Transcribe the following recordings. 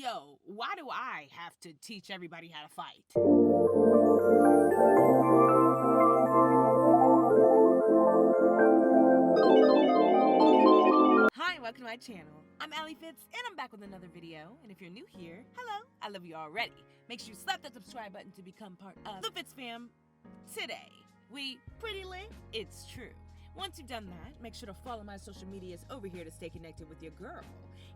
Yo, why do I have to teach everybody how to fight? Hi, welcome to my channel. I'm Allie Fitz, and I'm back with another video. And if you're new here, hello, I love you already. Make sure you slap that subscribe button to become part of the Fitz fam. Today, we pretty lit, it's true. Once you've done that, make sure to follow my social medias over here to stay connected with your girl.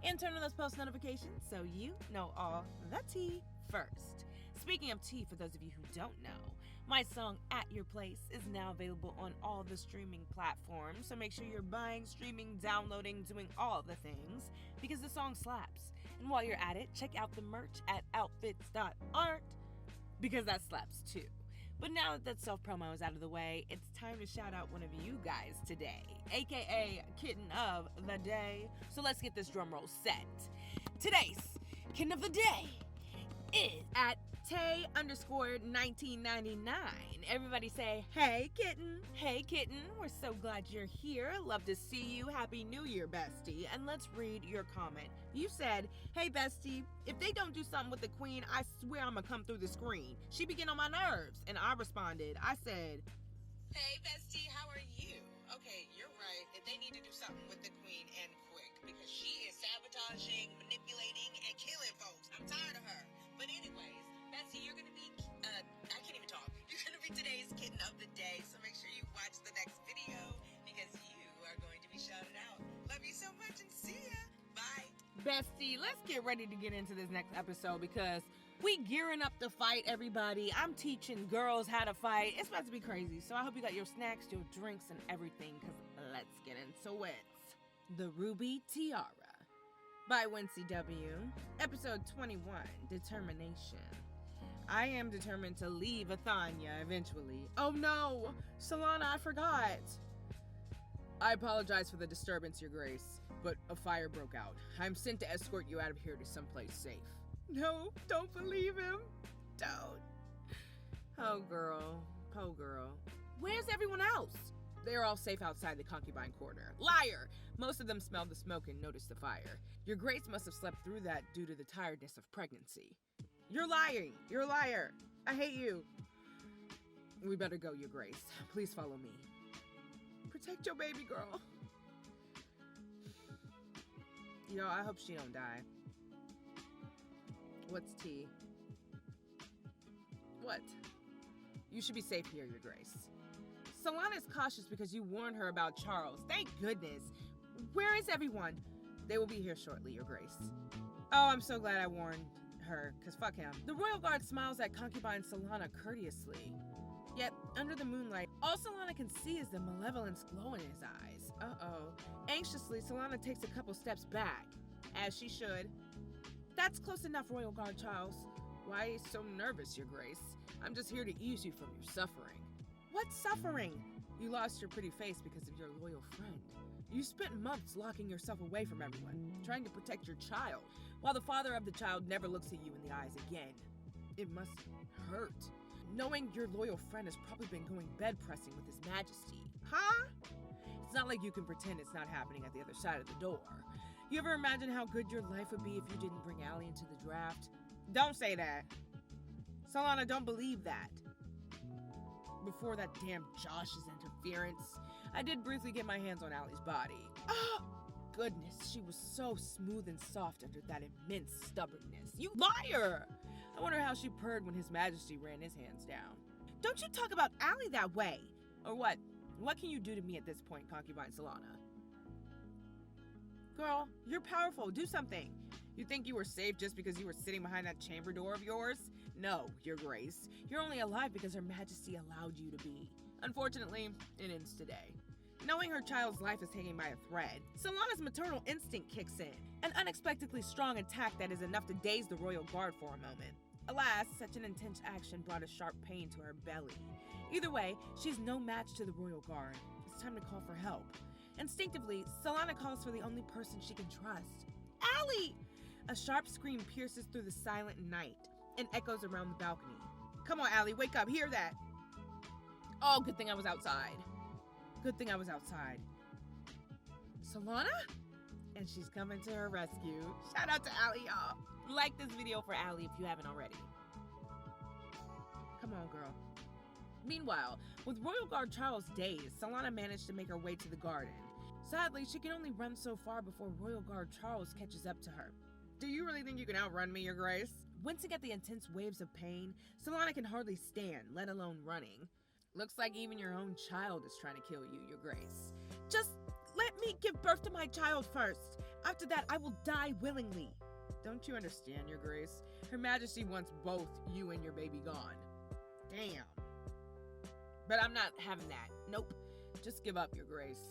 And turn on those post notifications so you know all the tea first. Speaking of tea, for those of you who don't know, my song At Your Place is now available on all the streaming platforms, so make sure you're buying, streaming, downloading, doing all the things, because the song slaps. And while you're at it, check out the merch at outfits.art, because that slaps too. But now that self-promo is out of the way, it's time to shout out one of you guys today, aka Kitten of the Day. So let's get this drum roll set. Today's Kitten of the Day is at Tay_1999. Everybody say, hey kitten. Hey kitten, we're so glad you're here. Love to see you. Happy New Year, bestie. And let's read your comment. You said, hey bestie, if they don't do something with the queen, I swear I'm gonna come through the screen. She be getting on my nerves. And I responded, I said, hey bestie, how are you? Okay, you're right. If they need to do something with the queen and quick, because she is sabotaging, manipulating, and killing folks. I'm tired of her. But anyways, Bessie, you're gonna be, I can't even talk. You're gonna be today's Kitten of the Day, so make sure you watch the next video, because you are going to be shouted out. Love you so much, and see ya. Bye. bestie, let's get ready to get into this next episode because we gearing up to fight, everybody. I'm teaching girls how to fight. It's about to be crazy. So I hope you got your snacks, your drinks, and everything, because let's get into it. The Ruby Tiara by Wincy W. Episode 21, Determination. I am determined to leave Athanya eventually. Oh no! Salana, I forgot! I apologize for the disturbance, Your Grace, but a fire broke out. I'm sent to escort you out of here to someplace safe. No, don't believe him. Don't. Oh, girl. Oh, girl. Where's everyone else? They're all safe outside the concubine quarter. Liar! Most of them smelled the smoke and noticed the fire. Your Grace must have slept through that due to the tiredness of pregnancy. You're lying! You're a liar! I hate you! We better go, Your Grace. Please follow me. Protect your baby girl. Yo, I hope she don't die. What's tea? What? You should be safe here, Your Grace. Salana is cautious because you warned her about Charles. Thank goodness. Where is everyone? They will be here shortly, Your Grace. Oh, I'm so glad I warned her, because fuck him. The Royal Guard smiles at concubine Salana courteously. Yet, under the moonlight, all Salana can see is the malevolence glow in his eyes. Uh-oh. Anxiously, Salana takes a couple steps back, as she should. That's close enough, Royal Guard Charles. Why are you so nervous, Your Grace? I'm just here to ease you from your suffering. What suffering? You lost your pretty face because of your loyal friend. You spent months locking yourself away from everyone, trying to protect your child, while the father of the child never looks at you in the eyes again. It must hurt. Knowing your loyal friend has probably been going bed pressing with His Majesty. Huh? It's not like you can pretend it's not happening at the other side of the door. You ever imagine how good your life would be if you didn't bring Allie into the draft? Don't say that. Salana, don't believe that. Before that damn Josh's interference, I did briefly get my hands on Allie's body. Oh, goodness, she was so smooth and soft under that immense stubbornness. You liar! I wonder how she purred when His Majesty ran his hands down. Don't you talk about Allie that way! Or what? What can you do to me at this point, concubine Salana? Girl, you're powerful. Do something. You think you were safe just because you were sitting behind that chamber door of yours? No, Your Grace. You're only alive because Her Majesty allowed you to be. Unfortunately, it ends today. Knowing her child's life is hanging by a thread, Salana's maternal instinct kicks in, an unexpectedly strong attack that is enough to daze the Royal Guard for a moment. Alas, such an intense action brought a sharp pain to her belly. Either way, she's no match to the Royal Guard. It's time to call for help. Instinctively, Salana calls for the only person she can trust. Allie! A sharp scream pierces through the silent night and echoes around the balcony. Come on, Allie, wake up, hear that! Oh, good thing I was outside. Good thing I was outside. Salana? and she's coming to her rescue. Shout out to Allie, y'all. Like this video for Allie if you haven't already. Come on, girl. Meanwhile, with Royal Guard Charles dazed, Salana managed to make her way to the garden. Sadly, she can only run so far before Royal Guard Charles catches up to her. Do you really think you can outrun me, Your Grace? Wincing at the intense waves of pain, Salana can hardly stand, let alone running. Looks like even your own child is trying to kill you, Your Grace. Just let me give birth to my child first. After that, I will die willingly. Don't you understand, Your Grace? Her Majesty wants both you and your baby gone. Damn. But I'm not having that. Nope. Just give up, Your Grace.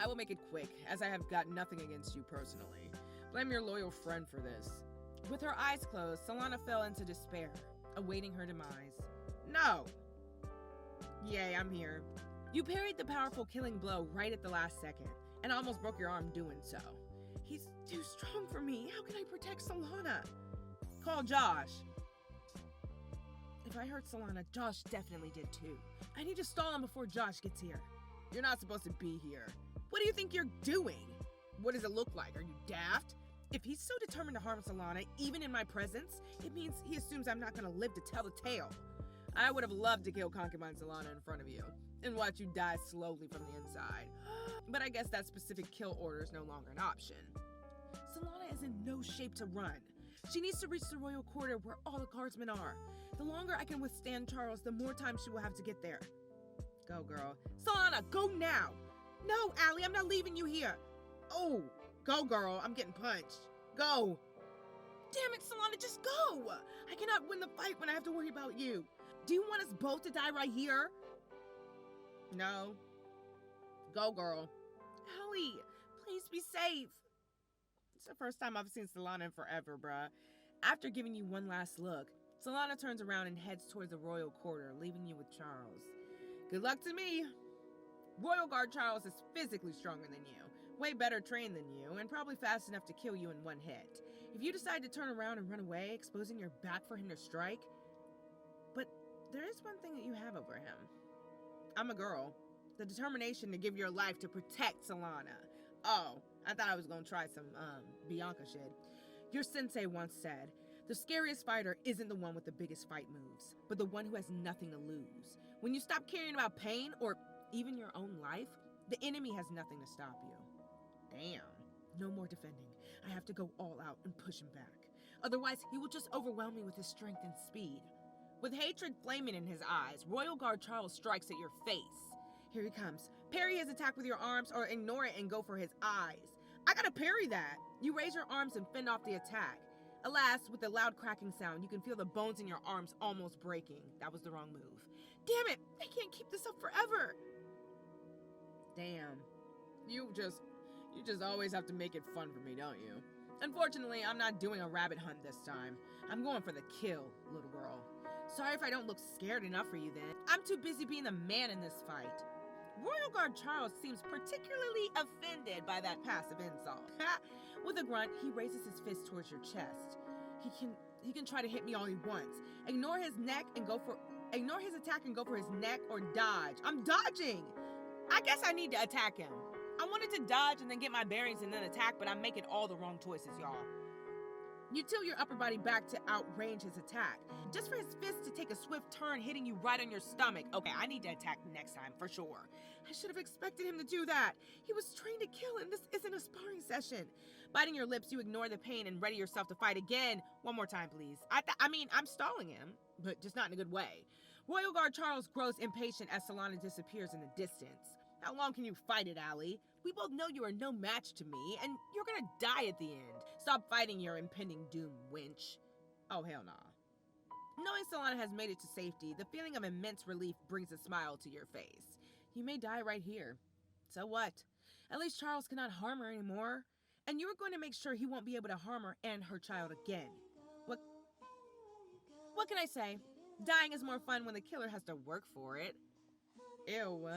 I will make it quick, as I have got nothing against you personally. Blame your loyal friend for this. With her eyes closed, Salana fell into despair, awaiting her demise. No! Yay, I'm here. You parried the powerful killing blow right at the last second, and almost broke your arm doing so. He's too strong for me. How can I protect Salana? Call Josh. If I hurt Salana, Josh definitely did too. I need to stall him before Josh gets here. You're not supposed to be here. What do you think you're doing? What does it look like? Are you daft? If he's so determined to harm Salana, even in my presence, it means he assumes I'm not gonna live to tell the tale. I would have loved to kill concubine Salana in front of you and watch you die slowly from the inside. But I guess that specific kill order is no longer an option. Salana is in no shape to run. She needs to reach the royal quarter where all the guardsmen are. The longer I can withstand Charles, the more time she will have to get there. Go, girl. Salana, go now! No, Allie, I'm not leaving you here. Oh, go, girl. I'm getting punched. Go. Damn it, Salana, just go! I cannot win the fight when I have to worry about you. Do you want us both to die right here? No. Go, girl. Allie, please be safe. It's the first time I've seen Salana in forever, bruh. After giving you one last look, Salana turns around and heads towards the royal quarter, leaving you with Charles. Good luck to me. Royal Guard Charles is physically stronger than you, way better trained than you, and probably fast enough to kill you in one hit. If you decide to turn around and run away, exposing your back for him to strike... But there is one thing that you have over him. I'm a girl. The determination to give your life to protect Salana. Oh, I thought I was gonna try some, Bianca shit. Your sensei once said, the scariest fighter isn't the one with the biggest fight moves, but the one who has nothing to lose. When you stop caring about pain, or even your own life, the enemy has nothing to stop you. Damn. No more defending. I have to go all out and push him back. Otherwise, he will just overwhelm me with his strength and speed. With hatred flaming in his eyes, Royal Guard Charles strikes at your face. Here he comes. Parry his attack with your arms or ignore it and go for his eyes. I gotta parry that. You raise your arms and fend off the attack. Alas, with the loud cracking sound, you can feel the bones in your arms almost breaking. That was the wrong move. Damn it! I can't keep this up forever! Damn. You just always have to make it fun for me, don't you? Unfortunately, I'm not doing a rabbit hunt this time. I'm going for the kill, little girl. Sorry if I don't look scared enough for you then. I'm too busy being the man in this fight. Royal Guard Charles seems particularly offended by that passive insult. With a grunt, he raises his fist towards your chest. He can try to hit me all he wants. Ignore his attack and go for his neck or dodge. I'm dodging! I guess I need to attack him. I wanted to dodge and then get my bearings and then attack, but I'm making all the wrong choices, y'all. You tilt your upper body back to outrange his attack, just for his fist to take a swift turn, hitting you right on your stomach. Okay, I need to attack next time, for sure. I should have expected him to do that. He was trained to kill, and this isn't a sparring session. Biting your lips, you ignore the pain and ready yourself to fight again. One more time, please. I'm stalling him, but just not in a good way. Royal Guard Charles grows impatient as Salana disappears in the distance. How long can you fight it, Allie? We both know you are no match to me, and you're gonna die at the end. Stop fighting your impending doom, wench. Oh, hell nah. Knowing Salana has made it to safety, the feeling of immense relief brings a smile to your face. You may die right here. So what? At least Charles cannot harm her anymore. And you're going to make sure he won't be able to harm her and her child again. What can I say? Dying is more fun when the killer has to work for it. Ew.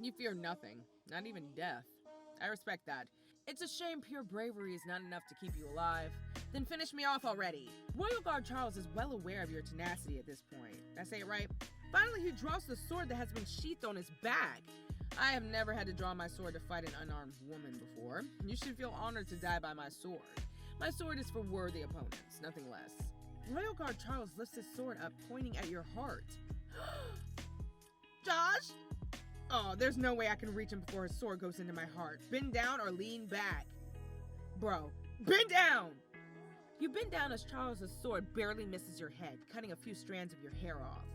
You fear nothing, not even death. I respect that. It's a shame pure bravery is not enough to keep you alive. Then finish me off already. Royal Guard Charles is well aware of your tenacity at this point. Did I say it right? Finally, he draws the sword that has been sheathed on his back. I have never had to draw my sword to fight an unarmed woman before. You should feel honored to die by my sword. My sword is for worthy opponents, nothing less. Royal Guard Charles lifts his sword up, pointing at your heart. Josh? Oh, there's no way I can reach him before his sword goes into my heart. Bend down or lean back. Bro, bend down! You bend down as Charles's sword barely misses your head, cutting a few strands of your hair off.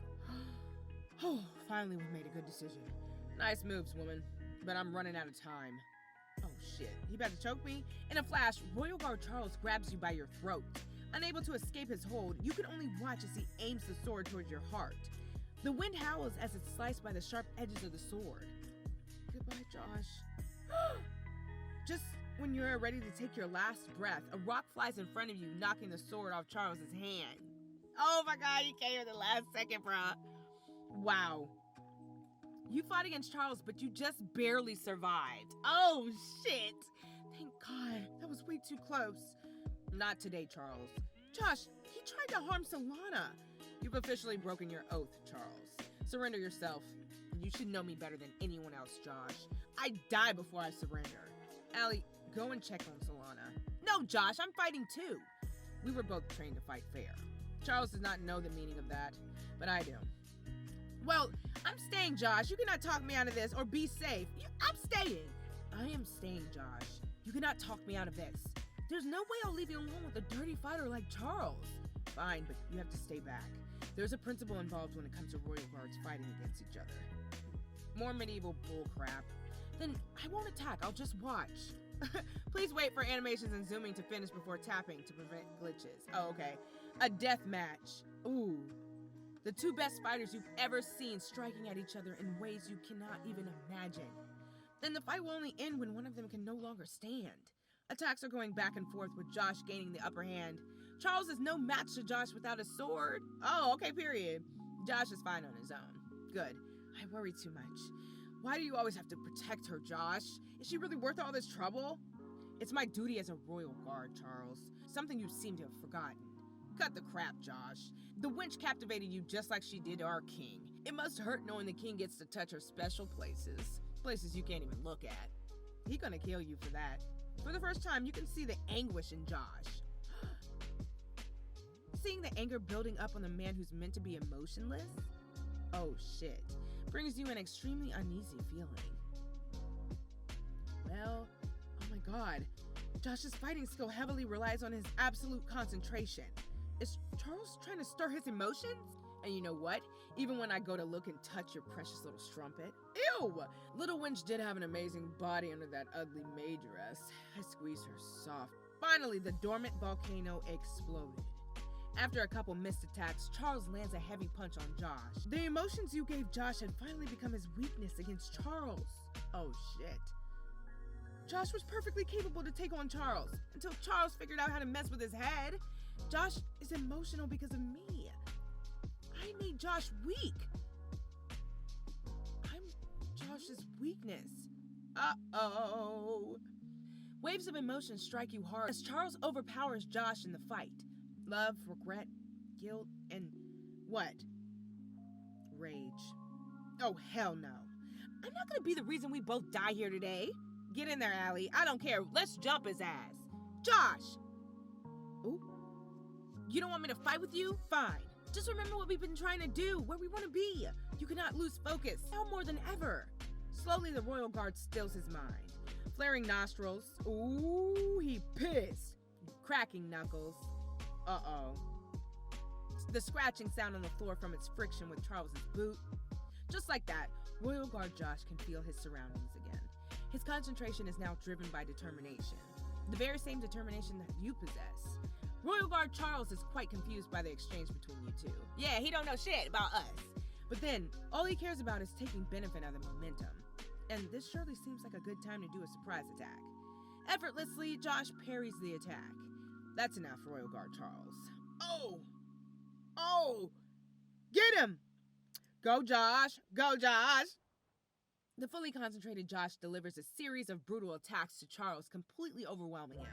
Oh, finally we made a good decision. Nice moves, woman, but I'm running out of time. Oh shit, he about to choke me? In a flash, Royal Guard Charles grabs you by your throat. Unable to escape his hold, you can only watch as he aims the sword towards your heart. The wind howls as it's sliced by the sharp edges of the sword. Goodbye, Josh. Just when you're ready to take your last breath, a rock flies in front of you, knocking the sword off Charles's hand. Oh my god, you came here the last second, bruh. Wow. You fought against Charles, but you just barely survived. Oh, shit. Thank God. That was way too close. Not today, Charles. Josh, he tried to harm Salana. You've officially broken your oath, Charles. Surrender yourself. You should know me better than anyone else, Josh. I'd die before I surrender. Allie, go and check on Salana. No, Josh, I'm fighting too. We were both trained to fight fair. Charles does not know the meaning of that, but I do. Well, I'm staying, Josh. You cannot talk me out of this or be safe. I'm staying. I am staying, Josh. You cannot talk me out of this. There's no way I'll leave you alone with a dirty fighter like Charles. Fine, but you have to stay back. There's a principle involved when it comes to Royal Guards fighting against each other. More medieval bullcrap. Then I won't attack, I'll just watch. Please wait for animations and zooming to finish before tapping to prevent glitches. Oh, okay. A death match. Ooh. The two best fighters you've ever seen striking at each other in ways you cannot even imagine. Then the fight will only end when one of them can no longer stand. Attacks are going back and forth with Josh gaining the upper hand. Charles is no match to Josh without a sword. Oh, okay, period. Josh is fine on his own. Good. I worry too much. Why do you always have to protect her, Josh? Is she really worth all this trouble? It's my duty as a royal guard, Charles. Something you seem to have forgotten. Cut the crap, Josh. The wench captivated you just like she did our king. It must hurt knowing the king gets to touch her special places. Places you can't even look at. He gonna kill you for that. For the first time, you can see the anguish in Josh. Seeing the anger building up on the man who's meant to be emotionless? Oh shit. Brings you an extremely uneasy feeling. Well, oh my god. Josh's fighting skill heavily relies on his absolute concentration. Is Charles trying to stir his emotions? And you know what? Even when I go to look and touch your precious little strumpet. Ew! Little Wench did have an amazing body under that ugly maid dress. I squeezed her soft. Finally, the dormant volcano exploded. After a couple missed attacks, Charles lands a heavy punch on Josh. The emotions you gave Josh had finally become his weakness against Charles. Oh shit. Josh was perfectly capable to take on Charles, until Charles figured out how to mess with his head. Josh is emotional because of me. I made Josh weak. I'm Josh's weakness. Uh-oh. Waves of emotion strike you hard as Charles overpowers Josh in the fight. Love, regret, guilt, and what? Rage. Oh, hell no. I'm not gonna be the reason we both die here today. Get in there, Allie. I don't care. Let's jump his ass. Josh! Ooh. You don't want me to fight with you? Fine. Just remember what we've been trying to do, where we want to be. You cannot lose focus, now more than ever. Slowly, the royal guard stills his mind. Flaring nostrils. Ooh, he pissed. Cracking knuckles. Uh-oh. The scratching sound on the floor from its friction with Charles's boot. Just like that, Royal Guard Josh can feel his surroundings again. His concentration is now driven by determination. The very same determination that you possess. Royal Guard Charles is quite confused by the exchange between you two. Yeah, he don't know shit about us. But then, all he cares about is taking benefit of the momentum. And this surely seems like a good time to do a surprise attack. Effortlessly, Josh parries the attack. That's enough, Royal Guard Charles. Oh! Oh! Get him! Go, Josh! Go, Josh! The fully concentrated Josh delivers a series of brutal attacks to Charles, completely overwhelming him.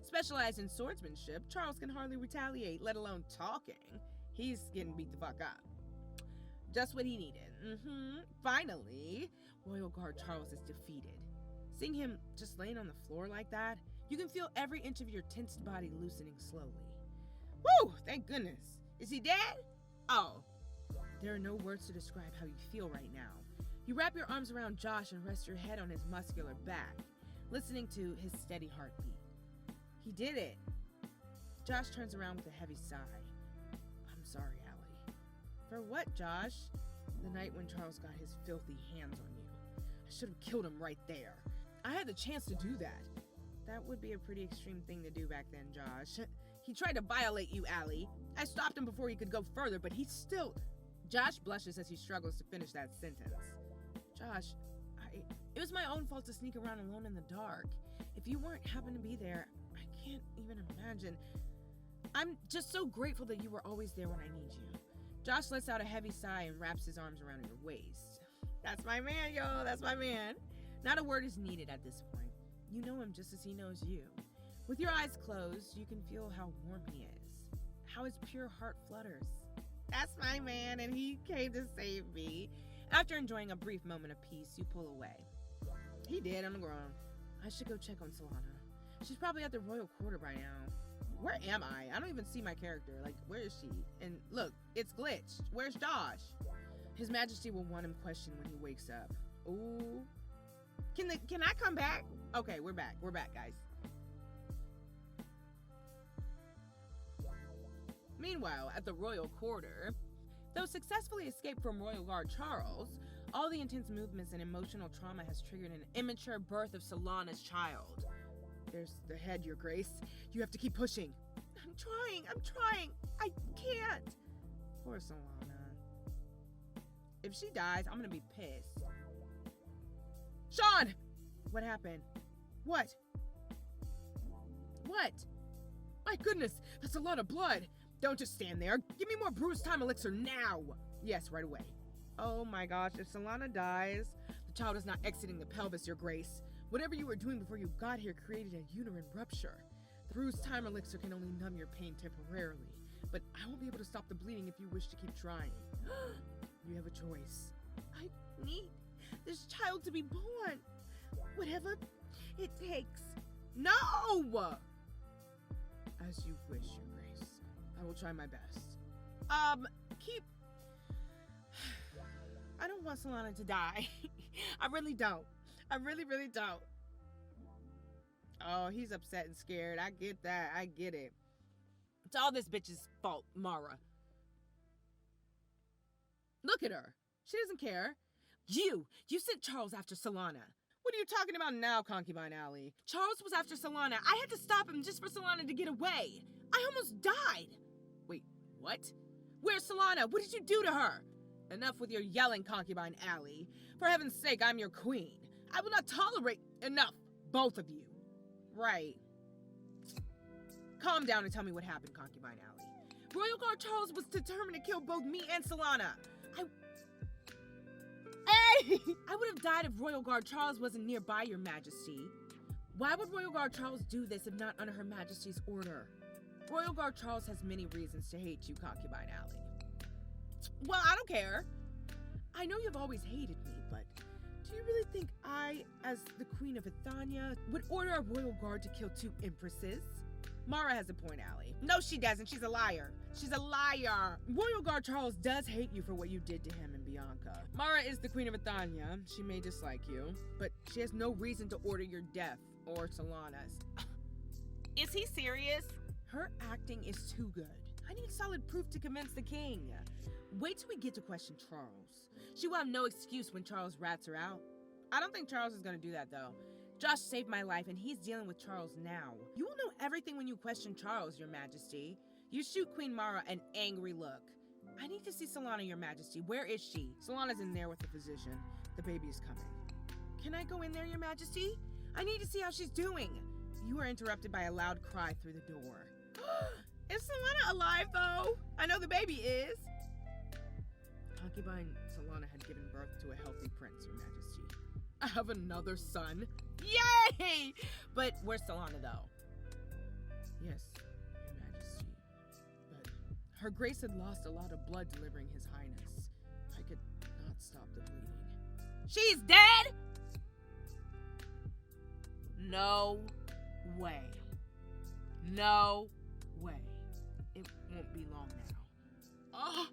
Specialized in swordsmanship, Charles can hardly retaliate, let alone talking. He's getting beat the fuck up. Just what he needed. Finally, Royal Guard Charles is defeated. Seeing him just laying on the floor like that, you can feel every inch of your tensed body loosening slowly. Woo! Thank goodness. Is he dead? Oh. There are no words to describe how you feel right now. You wrap your arms around Josh and rest your head on his muscular back, listening to his steady heartbeat. He did it. Josh turns around with a heavy sigh. I'm sorry, Allie. For what, Josh? The night when Charles got his filthy hands on you. I should have killed him right there. I had the chance to do that. That would be a pretty extreme thing to do back then, Josh. He tried to violate you, Allie. I stopped him before he could go further, but he's still... Josh blushes as he struggles to finish that sentence. Josh, it was my own fault to sneak around alone in the dark. If you weren't happened to be there, I can't even imagine. I'm just so grateful that you were always there when I need you. Josh lets out a heavy sigh and wraps his arms around your waist. That's my man, yo. That's my man. Not a word is needed at this point. You know him just as he knows you. With your eyes closed, you can feel how warm he is, how his pure heart flutters. That's my man, and he came to save me. After enjoying a brief moment of peace, you pull away. He dead on the ground. I should go check on Salana. She's probably at the royal quarter by now. Where am I? I don't even see my character. Like, where is she? And look, it's glitched. Where's Josh? His Majesty will want him questioned when he wakes up. Ooh. Can I come back? Okay, we're back. We're back, guys. Meanwhile, at the royal quarter, though successfully escaped from Royal Guard Charles, all the intense movements and emotional trauma has triggered an immature birth of Salana's child. There's the head, Your Grace. You have to keep pushing. I'm trying. I can't. Poor Salana. If she dies, I'm gonna be pissed. Sean! What happened? What? My goodness, that's a lot of blood. Don't just stand there. Give me more bruise time elixir now. Yes, right away. Oh my gosh, if Salana dies, the child is not exiting the pelvis, Your Grace. Whatever you were doing before you got here created a uterine rupture. The bruise time elixir can only numb your pain temporarily, but I won't be able to stop the bleeding if you wish to keep trying. You have a choice. I need this child to be born. Whatever it takes. No! As you wish, Your Grace. I will try my best. I don't want Salana to die. I really don't. I really don't. Oh, he's upset and scared. I get that. I get it. It's all this bitch's fault, Mara. Look at her. She doesn't care. You sent Charles after Salana. What are you talking about now, Concubine Alley? Charles was after Salana. I had to stop him just for Salana to get away. I almost died. Wait, what? Where's Salana? What did you do to her? Enough with your yelling, Concubine Alley. For heaven's sake, I'm your queen. I will not tolerate... Enough, both of you. Right. Calm down and tell me what happened, Concubine Alley. Royal Guard Charles was determined to kill both me and Salana. I would have died if Royal Guard Charles wasn't nearby, Your Majesty. Why would Royal Guard Charles do this if not under Her Majesty's order? Royal Guard Charles has many reasons to hate you, Concubine Alley. Well, I don't care. I know you've always hated me, but do you really think I, as the Queen of Ithania, would order a Royal Guard to kill 2 empresses? Mara has a point, Allie. No, she doesn't. She's a liar. She's a liar. Royal Guard Charles does hate you for what you did to him and Bianca. Mara is the Queen of Ithania. She may dislike you, but she has no reason to order your death or Salana's. Is he serious? Her acting is too good. I need solid proof to convince the king. Wait till we get to question Charles. She will have no excuse when Charles rats her out. I don't think Charles is gonna do that though. Josh saved my life and he's dealing with Charles now. You will know everything when you question Charles, Your Majesty. You shoot Queen Mara an angry look. I need to see Salana, Your Majesty. Where is she? Salana's in there with the physician. The baby is coming. Can I go in there, Your Majesty? I need to see how she's doing. You are interrupted by a loud cry through the door. Is Salana alive though? I know the baby is. Concubine Salana had given birth to a healthy prince, Your Majesty. I have another son. Yay! But where's Salana though? Yes, Your Majesty. But Her Grace had lost a lot of blood delivering His Highness. I not stop the bleeding. She's dead? No way. No way. It won't be long now. Oh.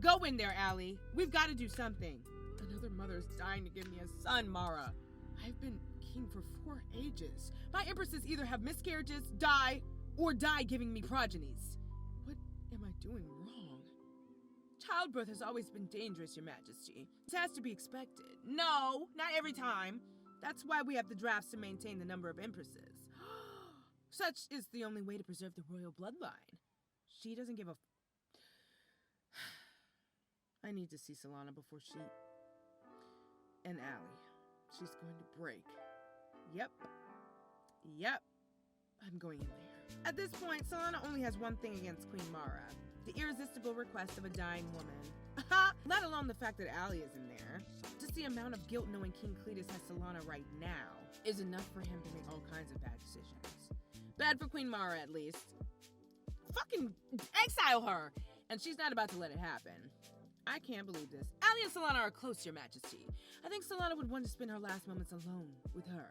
Go in there, Allie. We've got to do something. Another mother's dying to give me a son, Mara. I've been king for 4 ages. My empresses either have miscarriages, die, or die giving me progenies. What am I doing wrong? Childbirth has always been dangerous, Your Majesty. It has to be expected. No, not every time. That's why we have the drafts to maintain the number of empresses. Such is the only way to preserve the royal bloodline. She doesn't give a... I need to see Salana before she... And Allie. She's going to break. Yep. I'm going in there. At this point, Salana only has one thing against Queen Mara. The irresistible request of a dying woman. Let alone the fact that Allie is in there. Just the amount of guilt knowing King Cletus has Salana right now is enough for him to make all kinds of bad decisions. Bad for Queen Mara, at least. Fucking exile her! And she's not about to let it happen. I can't believe this. Allie and Salana are close, Your Majesty. I think Salana would want to spend her last moments alone with her.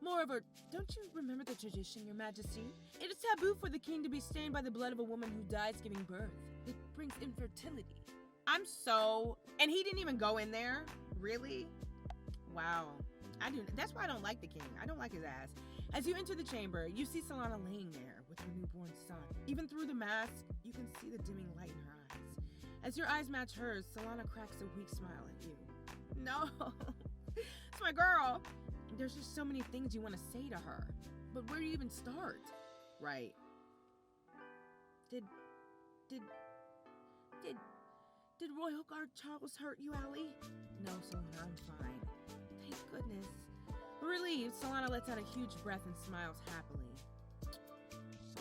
Moreover, don't you remember the tradition, Your Majesty? It is taboo for the king to be stained by the blood of a woman who dies giving birth. It brings infertility. I'm so... And he didn't even go in there? Really? Wow. That's why I don't like the king. I don't like his ass. As you enter the chamber, you see Salana laying there with her newborn son. Even through the mask, you can see the dimming light in her eyes. As your eyes match hers, Salana cracks a weak smile at you. No, it's my girl. There's just so many things you want to say to her. But where do you even start? Right. Did Royal Guard Charles hurt you, Allie? No, Salana, I'm fine. Thank goodness. Relieved, Salana lets out a huge breath and smiles happily.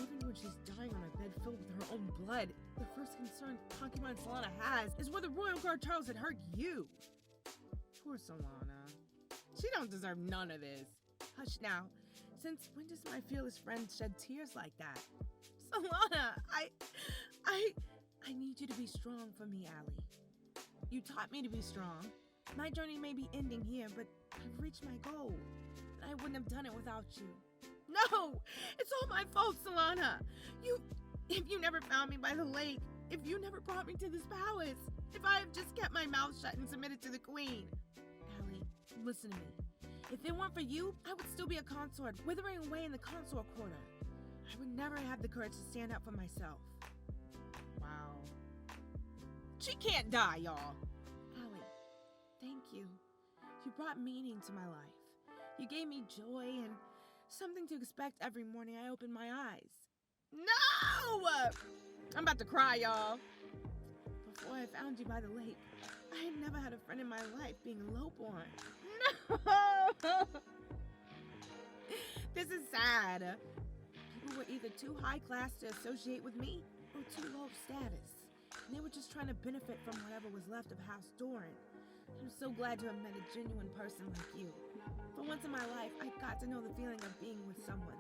Even when she's dying on a bed filled with her own blood, the first concern concubine Salana has is whether Royal Guard Charles had hurt you. Poor Salana. She don't deserve none of this. Hush now. Since when does my fearless friend shed tears like that? Salana, I need you to be strong for me, Allie. You taught me to be strong. My journey may be ending here, but I've reached my goal. And I wouldn't have done it without you. No! It's all my fault, Salana! If you never found me by the lake, if you never brought me to this palace, if I have just kept my mouth shut and submitted to the queen. Allie, listen to me. If it weren't for you, I would still be a consort, withering away in the consort quarter. I would never have the courage to stand up for myself. Wow. She can't die, y'all. Allie, thank you. You brought meaning to my life. You gave me joy and something to expect every morning I open my eyes. No! I'm about to cry, y'all. Before I found you by the lake, I had never had a friend in my life being lowborn. No! This is sad. People were either too high class to associate with me or too low status. And they were just trying to benefit from whatever was left of House Doran. I'm so glad to have met a genuine person like you. For once in my life, I got to know the feeling of being with someone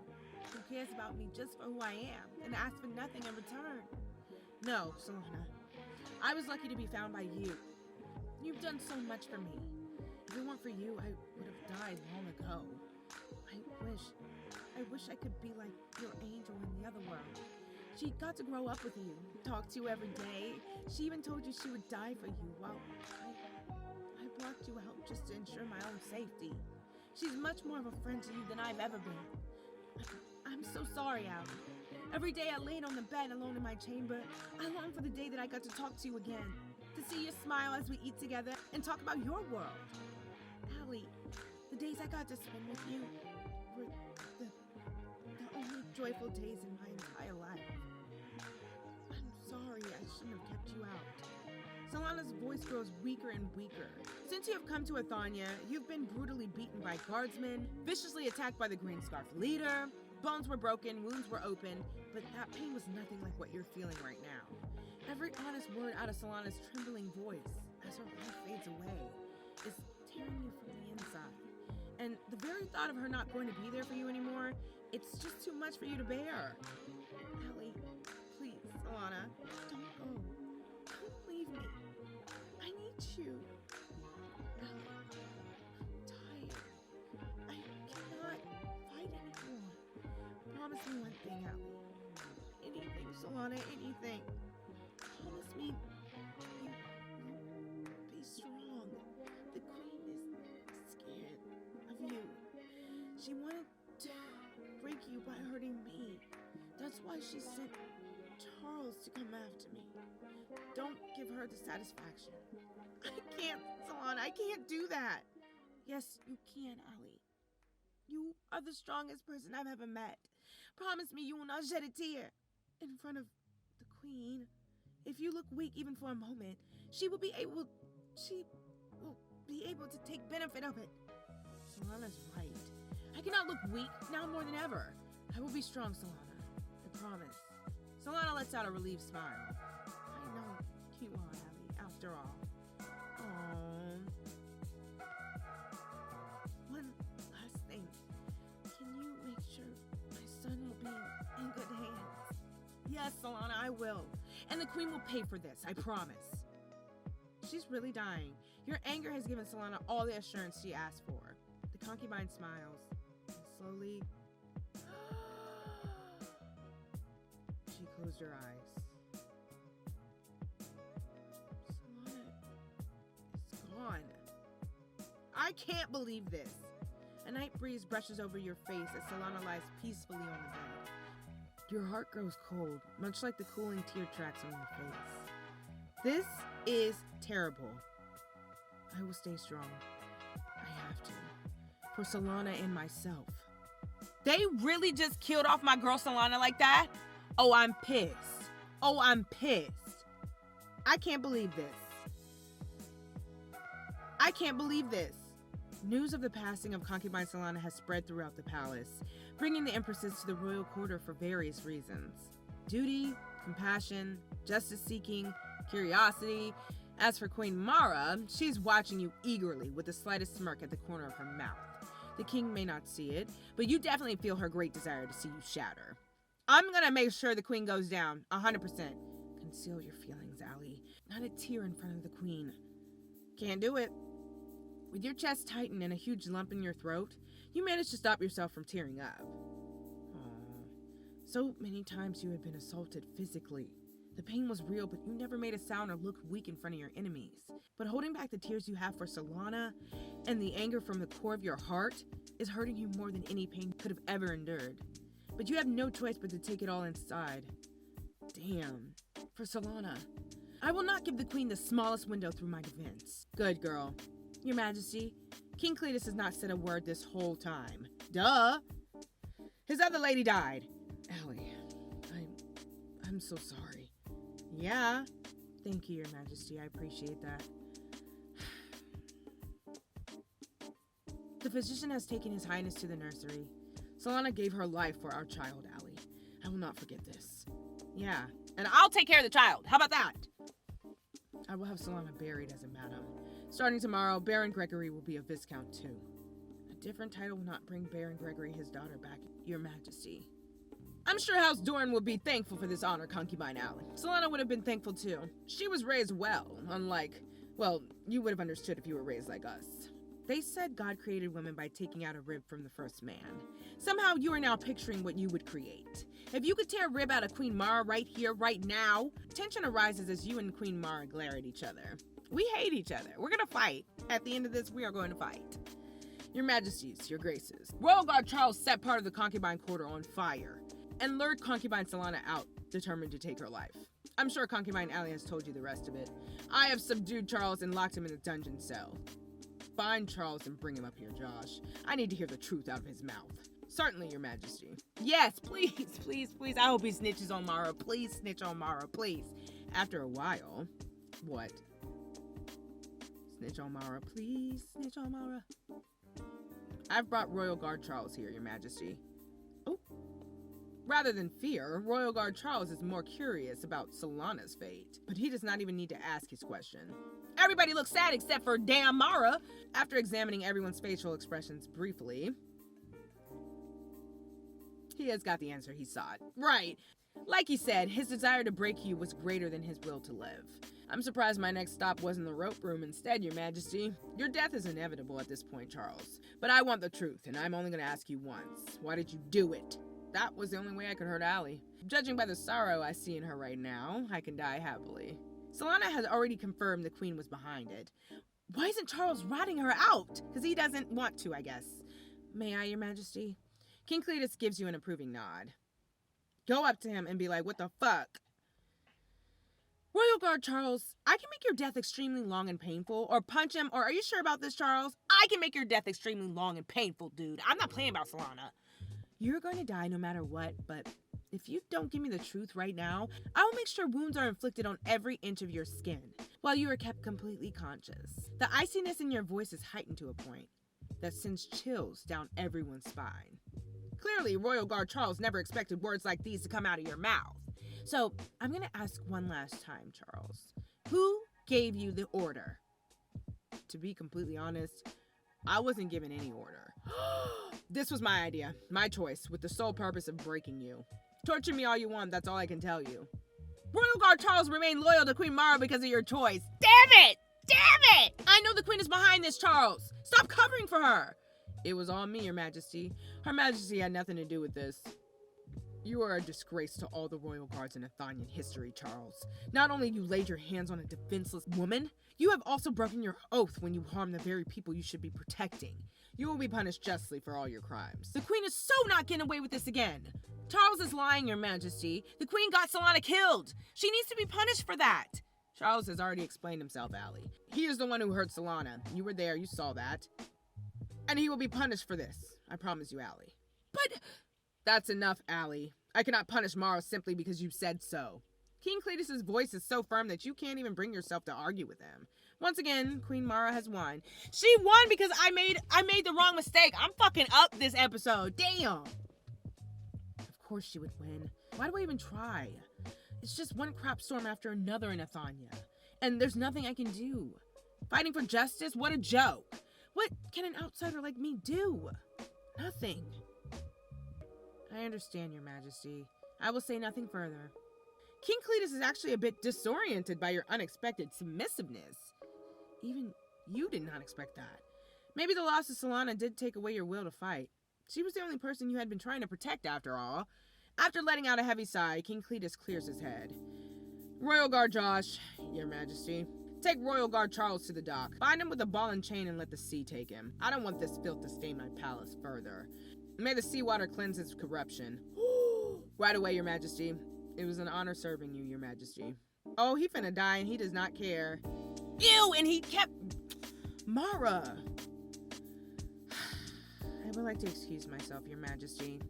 who cares about me just for who I am and asks for nothing in return. No, Salana. I was lucky to be found by you. You've done so much for me. If it weren't for you, I would have died long ago. I wish I could be like your angel in the other world. She got to grow up with you, talk to you every day. She even told you she would die for you. Well, I brought you out just to ensure my own safety. She's much more of a friend to you than I've ever been. I'm so sorry, Allie. Every day I laid on the bed alone in my chamber, I long for the day that I got to talk to you again, to see you smile as we eat together and talk about your world. Allie, the days I got to spend with you were the only joyful days in my entire life. I'm sorry I shouldn't have kept you out. Salana's voice grows weaker and weaker. Since you have come to Athania, you've been brutally beaten by guardsmen, viciously attacked by the Green Scarf leader, bones were broken, wounds were open, but that pain was nothing like what you're feeling right now. Every honest word out of Salana's trembling voice, as her life fades away, is tearing you from the inside. And the very thought of her not going to be there for you anymore, it's just too much for you to bear. Allie, please, Salana, don't go. Don't leave me. you. Allie, I'm tired. I cannot fight anymore. Promise me one thing, Allie. Anything, Solana, anything. Promise me you'll be strong. The queen is scared of you. She wanted to break you by hurting me. That's why she sent Charles to come after me. Don't give her the satisfaction. I can't, Salana. I can't do that. Yes, you can, Allie. You are the strongest person I've ever met. Promise me you will not shed a tear in front of the queen. If you look weak even for a moment, she will be able to take benefit of it. Solana's right. I cannot look weak now more than ever. I will be strong, Salana. I promise. Salana lets out a relieved smile. I know you are, Allie, after all. Aww. One last thing. Can you make sure my son will be in good hands? Yes, Salana, I will. And the queen will pay for this, I promise. She's really dying. Your anger has given Salana all the assurance she asked for. The concubine smiles, and slowly, she closed her eyes. Salana is gone. I can't believe this. A night breeze brushes over your face as Salana lies peacefully on the bed. Your heart grows cold, much like the cooling tear tracks on your face. This is terrible. I will stay strong. I have to. For Salana and myself. They really just killed off my girl Salana like that? Oh, I'm pissed. Oh, I'm pissed. I can't believe this. I can't believe this. News of the passing of concubine Salana has spread throughout the palace, bringing the empresses to the royal quarter for various reasons. Duty, compassion, justice-seeking, curiosity. As for Queen Mara, she's watching you eagerly with the slightest smirk at the corner of her mouth. The king may not see it, but you definitely feel her great desire to see you shatter. I'm gonna make sure the queen goes down, 100%. Conceal your feelings, Allie. Not a tear in front of the queen. Can't do it. With your chest tightened and a huge lump in your throat, you managed to stop yourself from tearing up. Aww. So many times you had been assaulted physically. The pain was real, but you never made a sound or looked weak in front of your enemies. But holding back the tears you have for Salana and the anger from the core of your heart is hurting you more than any pain you could have ever endured. But you have no choice but to take it all inside. Damn. For Salana. I will not give the queen the smallest window through my defense. Good girl. Your Majesty, King Cletus has not said a word this whole time. Duh! His other lady died. Allie, I'm so sorry. Yeah. Thank you, Your Majesty. I appreciate that. The physician has taken His Highness to the nursery. Salana gave her life for our child, Allie. I will not forget this. Yeah. And I'll take care of the child. How about that? I will have Salana buried as a madam. Starting tomorrow, Baron Gregory will be a viscount too. A different title will not bring Baron Gregory his daughter back, Your Majesty. I'm sure House Doran will be thankful for this honor, concubine Allie. Salana would have been thankful too. She was raised well, unlike, well, you would have understood if you were raised like us. They said God created women by taking out a rib from the first man. Somehow you are now picturing what you would create. If you could tear a rib out of Queen Mara right here, right now, tension arises as you and Queen Mara glare at each other. We hate each other. We're gonna fight. At the end of this, we are going to fight. Your Majesties, Your Graces. Royal Guard Charles set part of the concubine quarter on fire and lured concubine Salana out, determined to take her life. I'm sure concubine Allie has told you the rest of it. I have subdued Charles and locked him in a dungeon cell. Find Charles and bring him up here, Josh. I need to hear the truth out of his mouth. Certainly, Your Majesty. Yes, please, please, please. I hope he snitches on Mara. Please snitch on Mara, please. After a while, what? Snitch on Mara, please. Snitch on Mara. I've brought Royal Guard Charles here, Your Majesty. Oh. Rather than fear, Royal Guard Charles is more curious about Solana's fate. But he does not even need to ask his question. Everybody looks sad except for damn Mara. After examining everyone's facial expressions briefly, he has got the answer he sought. Right. Like he said, his desire to break you was greater than his will to live. I'm surprised my next stop wasn't the rope room instead, Your Majesty. Your death is inevitable at this point, Charles. But I want the truth, and I'm only going to ask you once. Why did you do it? That was the only way I could hurt Allie. Judging by the sorrow I see in her right now, I can die happily. Salana has already confirmed the Queen was behind it. Why isn't Charles ratting her out? Because he doesn't want to, I guess. May I, Your Majesty? King Cletus gives you an approving nod. Go up to him and be like, what the fuck? Royal Guard Charles, I can make your death extremely long and painful. Or punch him. Or are you sure about this, Charles? I can make your death extremely long and painful, dude. I'm not playing about Salana. You're going to die no matter what, but if you don't give me the truth right now, I will make sure wounds are inflicted on every inch of your skin while you are kept completely conscious. The iciness in your voice is heightened to a point that sends chills down everyone's spine. Clearly, Royal Guard Charles never expected words like these to come out of your mouth. So, I'm going to ask one last time, Charles. Who gave you the order? To be completely honest, I wasn't given any order. This was my idea, my choice, with the sole purpose of breaking you. Torture me all you want, that's all I can tell you. Royal Guard Charles remained loyal to Queen Mara because of your choice. Damn it! Damn it! I know the Queen is behind this, Charles. Stop covering for her. It was all me, Your Majesty. Her Majesty had nothing to do with this. You are a disgrace to all the royal guards in Athenian history, Charles. Not only you laid your hands on a defenseless woman, you have also broken your oath when you harm the very people you should be protecting. You will be punished justly for all your crimes. The Queen is so not getting away with this again. Charles is lying, Your Majesty. The Queen got Salana killed. She needs to be punished for that. Charles has already explained himself, Allie. He is the one who hurt Salana. You were there, you saw that. And he will be punished for this. I promise you, Allie. But that's enough, Allie. I cannot punish Mara simply because you said so. King Cletus' voice is so firm that you can't even bring yourself to argue with him. Once again, Queen Mara has won. She won because I made the wrong mistake. I'm fucking up this episode. Damn. Of course she would win. Why do I even try? It's just one crap storm after another in Athania. And there's nothing I can do. Fighting for justice? What a joke. What can an outsider like me do? Nothing. I understand, Your Majesty. I will say nothing further. King Cletus is actually a bit disoriented by your unexpected submissiveness. Even you did not expect that. Maybe the loss of Salana did take away your will to fight. She was the only person you had been trying to protect after all. After letting out a heavy sigh, King Cletus clears his head. Royal Guard Josh, Your Majesty. Take Royal Guard Charles to the dock. Bind him with a ball and chain and let the sea take him. I don't want this filth to stain my palace further. May the seawater cleanse its corruption. Right away, Your Majesty. It was an honor serving you, Your Majesty. Oh, he finna die and he does not care. Ew, and he kept... Mara. I would like to excuse myself, Your Majesty.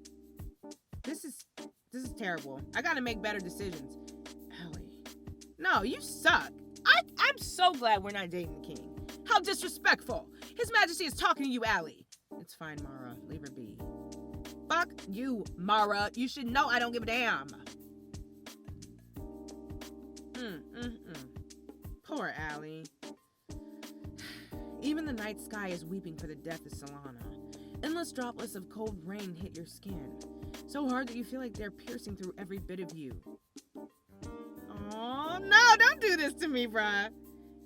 This is terrible. I gotta make better decisions. Allie. No, you suck. I'm so glad we're not dating the king. How disrespectful. His Majesty is talking to you, Allie. It's fine, Mara. Leave her be. Fuck you, Mara. You should know I don't give a damn. Poor Allie. Even the night sky is weeping for the death of Salana. Endless droplets of cold rain hit your skin. So hard that you feel like they're piercing through every bit of you. Oh no, don't do this to me, bruh.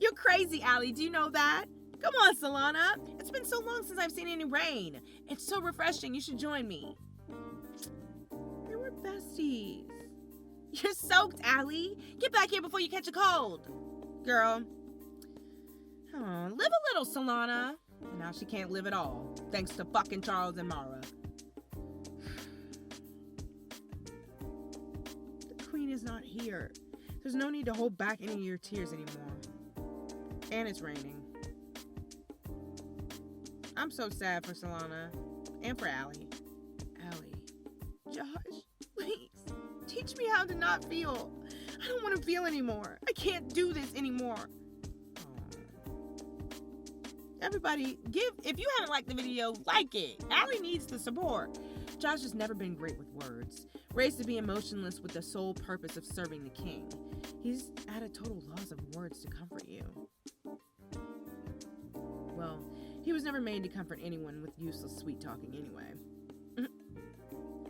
You're crazy, Allie. Do you know that? Come on, Salana. It's been so long since I've seen any rain. It's so refreshing. You should join me. They were besties. You're soaked, Allie. Get back here before you catch a cold. Girl. Oh, live a little, Salana. Now she can't live at all, thanks to fucking Charles and Mara. The Queen is not here. There's no need to hold back any of your tears anymore. And it's raining. I'm so sad for Salana. And for Allie. Allie. Josh, please. Teach me how to not feel. I don't want to feel anymore. I can't do this anymore. Everybody, if you haven't liked the video, like it. Allie needs the support. Josh has never been great with words. Raised to be emotionless with the sole purpose of serving the king. He's at a total loss of words to comfort you. Well, he was never made to comfort anyone with useless sweet talking anyway.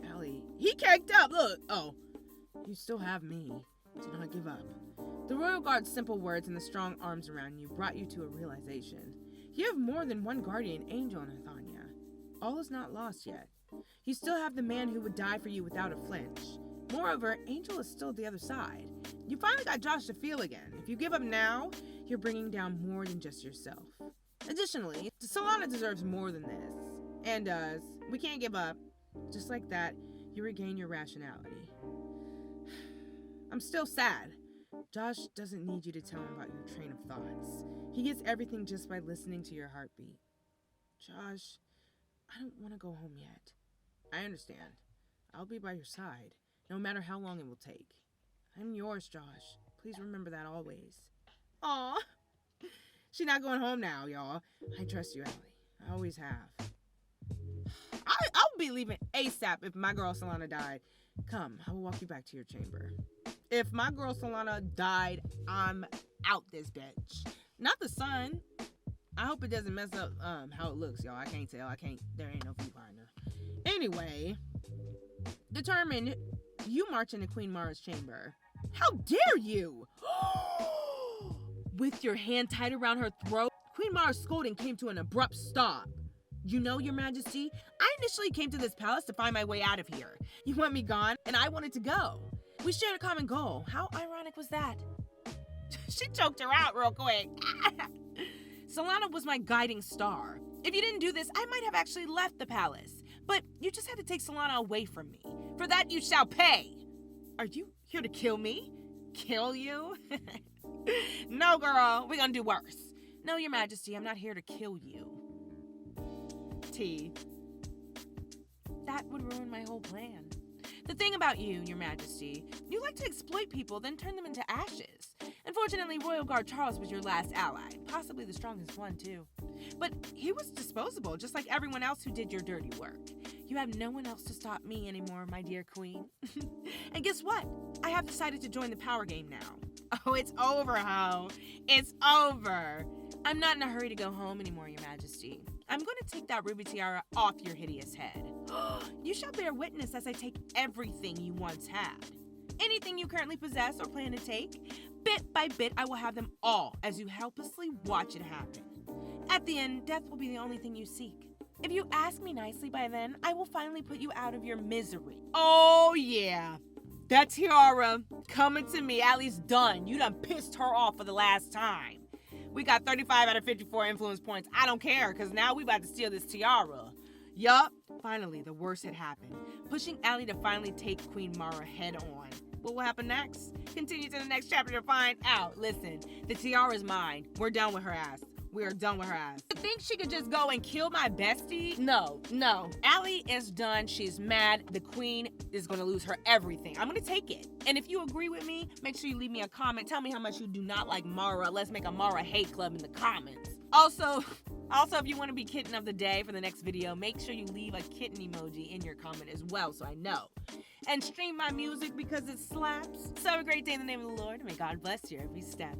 Allie, he caked up, look. Oh, You still have me. Do not give up. The Royal Guard's simple words and the strong arms around you brought you to a realization. You have more than one guardian angel in Athania. All is not lost yet. You still have the man who would die for you without a flinch. Moreover, Angel is still at the other side. You finally got Josh to feel again. If you give up now, you're bringing down more than just yourself. Additionally, Salana deserves more than this. And does. We can't give up. Just like that, you regain your rationality. I'm still sad. Josh doesn't need you to tell him about your train of thoughts. He gets everything just by listening to your heartbeat. Josh, I don't want to go home yet. I understand. I'll be by your side, no matter how long it will take. I'm yours, Josh. Please remember that always. Aw. She's not going home now, y'all. I trust you, Allie. I always have. I'll be leaving ASAP if my girl Salana died. Come, I will walk you back to your chamber. If my girl Salana died, I'm out this bitch. Not the sun. I hope it doesn't mess up how it looks, y'all. I can't tell. There ain't no viewfinder. Anyway, determined, you march into Queen Mara's chamber. How dare you? With your hand tied around her throat, Queen Mara's scolding came to an abrupt stop. You know, Your Majesty, I initially came to this palace to find my way out of here. You want me gone, and I wanted to go. We shared a common goal. How ironic was that? She choked her out real quick. Salana was my guiding star. If you didn't do this, I might have actually left the palace. But you just had to take Salana away from me. For that you shall pay. Are you here to kill me? Kill you? No, girl. We're gonna do worse. No, Your Majesty, I'm not here to kill you. T. That would ruin my whole plan. The thing about you, Your Majesty, you like to exploit people, then turn them into ashes. Unfortunately, Royal Guard Charles was your last ally, possibly the strongest one, too. But he was disposable, just like everyone else who did your dirty work. You have no one else to stop me anymore, my dear queen. And guess what? I have decided to join the power game now. Oh, it's over, ho. It's over. I'm not in a hurry to go home anymore, Your Majesty. I'm going to take that ruby tiara off your hideous head. You shall bear witness as I take everything you once had. Anything you currently possess or plan to take, bit by bit I will have them all as you helplessly watch it happen. At the end, death will be the only thing you seek. If you ask me nicely by then, I will finally put you out of your misery. Oh yeah, that tiara coming to me, Allie's done. You done pissed her off for the last time. We got 35 out of 54 influence points. I don't care, because now we about to steal this tiara. Yup. Finally, the worst had happened, pushing Allie to finally take Queen Mara head on. What will happen next? Continue to the next chapter to find out. Listen, the tiara is mine. We're done with her ass. We are done with her ass. You think she could just go and kill my bestie? No. Allie is done. She's mad. The queen is going to lose her everything. I'm going to take it. And if you agree with me, make sure you leave me a comment. Tell me how much you do not like Mara. Let's make a Mara hate club in the comments. Also, if you want to be kitten of the day for the next video, make sure you leave a kitten emoji in your comment as well so I know. And stream my music because it slaps. So have a great day in the name of the Lord. May God bless you every step.